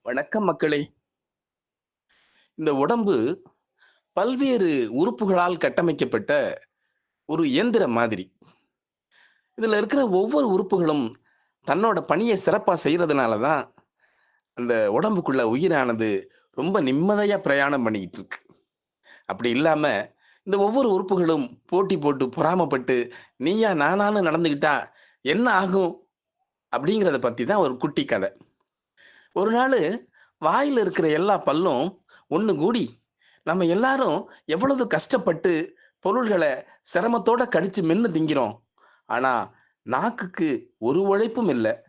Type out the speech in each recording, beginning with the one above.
வணக்கம் மக்களே. இந்த உடம்பு பல்வேறு உறுப்புகளால் கட்டமைக்கப்பட்ட ஒரு இயந்திரம் மாதிரி. இதுல இருக்கிற ஒவ்வொரு உறுப்புகளும் தன்னோட பணிய சிறப்பா செய்றதுனால தான், அந்த உடம்புக்குள்ள உயிரானது ரொம்ப நிம்மதியா பிரயாணம் பண்ணிக்கிட்டு இருக்கு. அப்படி இல்லாம, இந்த ஒவ்வொரு உறுப்புகளும் போட்டி போட்டு, பொறாமப்பட்டு, நீயா நானான்னு நடந்துக்கிட்டா என்ன ஆகும்? அப்படிங்கிறத பத்தி தான் ஒரு குட்டி கதை. ஒரு நாளு வாயில இருக்கிற எல்லா பல்லும் ஒண்ணு கூடி, நம்ம எல்லாரும் எவ்வளவு கஷ்டப்பட்டு பொருள்கள சிரமத்தோட கடிச்சு மென்னு திங்கிறோம். ஆனா, நாக்குக்கு ஒரு உழைப்பும் இல்ல.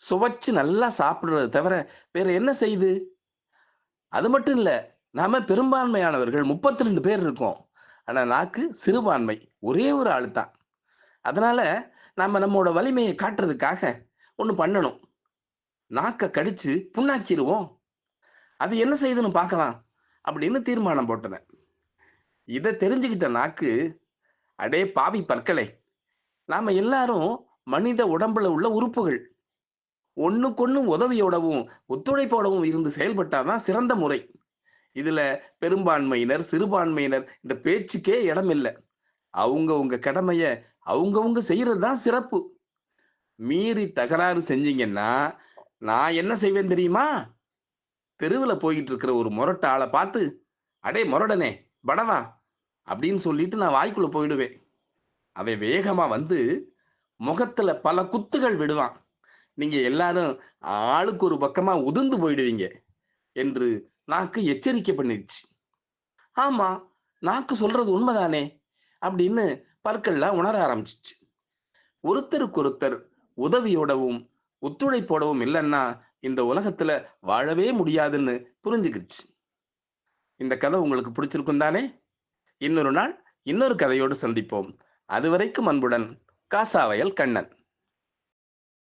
சுவைச்சு நல்லா சாப்பிடுறத தவிர வேற என்ன செய்யுது? அது மட்டும் இல்ல. நாம பெரும்பான்மையானவர்கள் 32 பேர் இருக்கோம். ஆனா, நாக்கு சிறுபான்மை. ஒரே ஒரு ஆளு தான். அதனால நாம நம்மோட வலிமைய காட்டுறதுக்காக ஒண்ணு பண்ணணும். நாக்க கடிச்சு புண்ணாக்கிருவோம். அது என்ன செய்யுதுன்னு பார்க்கலாம். அப்படின்னு தீர்மானம் போட்டன. இத தெரிஞ்சுகிட்ட நாக்கு, "அடே பாவி பற்களே! நாம எல்லாரும் மனித உடம்புல உள்ள உறுப்புகள். ஒண்ணுக்கொண்ணு உதவியோடவும், ஒத்துழைப்போடவும் இருந்து செயல்பட்டா தான் சிறந்த முறை. இதுல பெரும்பான்மையினர், சிறுபான்மையினர் என்ற பேச்சுக்கே இடமில்ல. அவுங்கவுங்க கடமைய அவுங்கவுங்க செய்றது தான் சிறப்பு. மீறி தகராறு செஞ்சீங்கன்னா, நான் என்ன செய்வேன் தெரியுமா? தெருவுல போயிட்டு இருக்கிற ஒரு மொரட்டு ஆள பார்த்து, "அடே மொரடனே, படவா" அப்படின்னு சொல்லிட்டு நான் வாய்க்குள்ள போயிடுவேன். அவன் வேகமா வந்து முகத்துல பல குத்துகள் விடுவான். நீங்க எல்லாரும் ஆளுக்கு ஒரு பக்கமா உதிர்ந்து போயிடுவீங்க என்று நாக்கு எச்சரிக்கை பண்ணிருச்சு. ஆமா, நாக்கு சொல்றது உண்மைதானே அப்படின்னு பற்கள்லாம் உணர ஆரம்பிச்சுச்சு. ஒருத்தருக்கொருத்தர் உதவியோடவும், ஒத்துழைப்போடவும் இல்லன்னா இந்த உலகத்துல வாழவே முடியாதுன்னு புரிஞ்சுக்கிருச்சு. இந்த கதை உங்களுக்கு பிடிச்சிருக்கும் தானே? இன்னொரு நாள் இன்னொரு கதையோடு சந்திப்போம். அதுவரைக்கும் அன்புடன் காசாவயல் கண்ணன்.